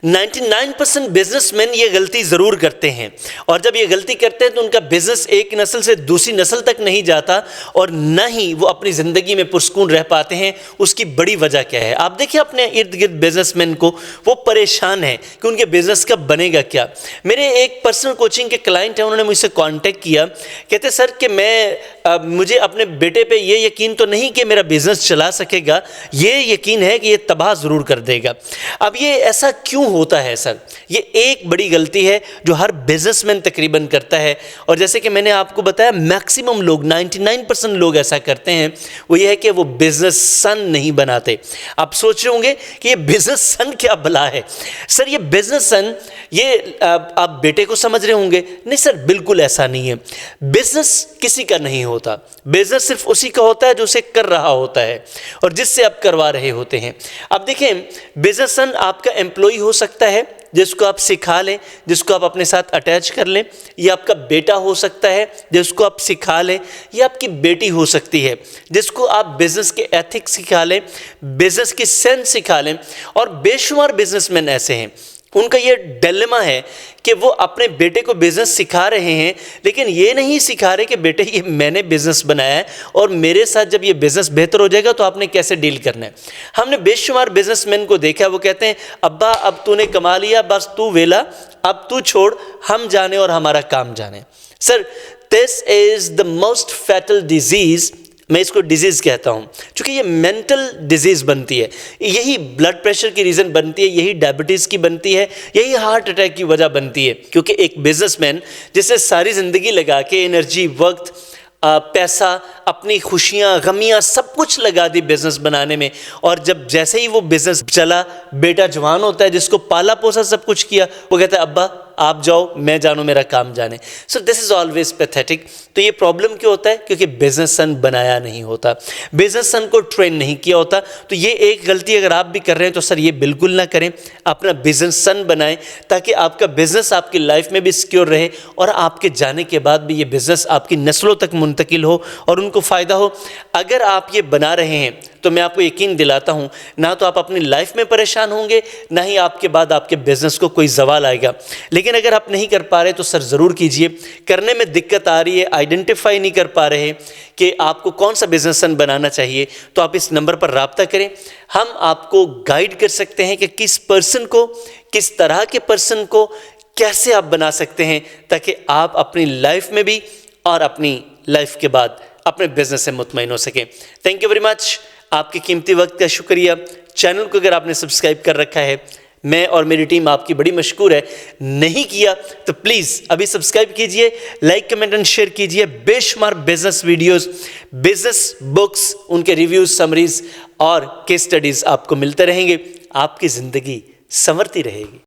99% businessman ये गलती ज़रूर करते हैं, और जब ये गलती करते हैं तो उनका बिजनेस एक नस्ल से दूसरी नस्ल तक नहीं जाता और न ही वो अपनी ज़िंदगी में पुरस्कून रह पाते हैं। उसकी बड़ी वजह क्या है? आप देखिए अपने इर्द गिर्द बिजनेसमैन को, वो परेशान है कि उनके बिजनेस का बनेगा क्या। मेरे एक पर्सनल कोचिंग के क्लाइंट हैं, उन्होंने मुझसे कांटेक्ट किया, कहते सर कि मुझे अपने बेटे पे ये यकीन तो नहीं कि मेरा बिजनेस चला सकेगा, ये यकीन है कि ये तबाह ज़रूर कर देगा। अब ये ऐसा क्यों होता है सर? ये एक बड़ी गलती है जो हर बिजनेसमैन तकरीबन करता है, और जैसे कि मैंने आपको बताया मैक्सिमम लोग 99% लोग ऐसा करते हैं, वो ये है कि वो बिजनेस सन नहीं बनाते। आप सोच रहे होंगे कि ये बिजनेस सन क्या भला है सर? ये बिजनेस सन, ये आप बेटे को समझ रहे होंगे। नहीं सर, बिल्कुल ऐसा नहीं है। बिजनेस किसी का नहीं होता, बिजनेस सिर्फ उसी का होता है जो उसे कर रहा होता है और जिससे आप करवा रहे होते हैं। अब देखें, बिजनेस सन आपका एम्प्लॉय हो सकता है जिसको आप सिखा लें, जिसको आप अपने साथ अटैच कर लें, ये आपका बेटा हो सकता है जिसको आप सिखा लें, ये आपकी बेटी हो सकती है जिसको आप बिजनेस के एथिक्स सिखा लें, बिजनेस की सेंस सिखा लें। और बेशुमार बिजनेसमैन ऐसे हैं, उनका ये डिलेमा है कि वो अपने बेटे को बिजनेस सिखा रहे हैं, लेकिन ये नहीं सिखा रहे कि बेटे ये मैंने बिजनेस बनाया है और मेरे साथ जब ये बिजनेस बेहतर हो जाएगा तो आपने कैसे डील करना है। हमने बेशुमार बिजनेसमैन को देखा, वो कहते हैं अब्बा अब तूने कमा लिया, बस तू वेला, अब तू छोड़, हम जाने और हमारा काम जाने। Sir, this is the most fatal disease, मैं इसको डिजीज़ कहता हूँ, क्योंकि ये मेंटल डिजीज़ बनती है, यही ब्लड प्रेशर की रीज़न बनती है, यही डायबिटीज़ की बनती है, यही हार्ट अटैक की वजह बनती है। क्योंकि एक बिजनेसमैन जिसने सारी ज़िंदगी लगा के एनर्जी, वक्त, पैसा, अपनी खुशियाँ, गमियाँ सब कुछ लगा दी बिज़नेस बनाने में, और जब जैसे ही वो बिज़नेस चला, बेटा जवान होता है जिसको पाला पोसा सब कुछ किया, वो कहता है अब्बा आप जाओ, मैं जानू, मेरा काम जाने। So this is always pathetic. तो ये प्रॉब्लम क्यों होता है? क्योंकि बिजनेस सन बनाया नहीं होता, बिजनेस सन को ट्रेन नहीं किया होता। तो ये एक गलती अगर आप भी कर रहे हैं तो सर ये बिल्कुल ना करें, अपना बिजनेस सन बनाएं ताकि आपका बिजनेस आपकी लाइफ में भी सिक्योर रहे और आपके जाने के बाद भी ये बिजनेस आपकी नस्लों तक मुंतकिल हो और उनको फ़ायदा हो। अगर आप ये बना रहे हैं तो मैं आपको यकीन दिलाता हूँ, ना तो आप अपनी लाइफ में परेशान होंगे, ना ही आपके बाद आपके बिजनेस को कोई सवाल आएगा। लेकिन अगर आप नहीं कर पा रहे तो सर ज़रूर कीजिए। करने में दिक्कत आ रही है, आइडेंटिफाई नहीं कर पा रहे कि आपको कौन सा बिजनेस सन बनाना चाहिए, तो आप इस नंबर पर राब्ता करें। हम आपको गाइड कर सकते हैं कि किस पर्सन को, किस तरह के पर्सन को कैसे आप बना सकते हैं ताकि आप अपनी लाइफ में भी और अपनी लाइफ के बाद अपने बिजनेस से मुतमईन हो सकें। थैंक यू वेरी मच, आपके कीमती वक्त का शुक्रिया। चैनल को अगर आपने सब्सक्राइब कर रखा है, मैं और मेरी टीम आपकी बड़ी मशकूर है। नहीं किया तो प्लीज़ अभी सब्सक्राइब कीजिए, लाइक कमेंट एंड शेयर कीजिए। बेशुमार बिजनेस वीडियोस, बिजनेस बुक्स, उनके रिव्यूज़, समरीज और केस स्टडीज़ आपको मिलते रहेंगे। आपकी ज़िंदगी संवरती रहेगी।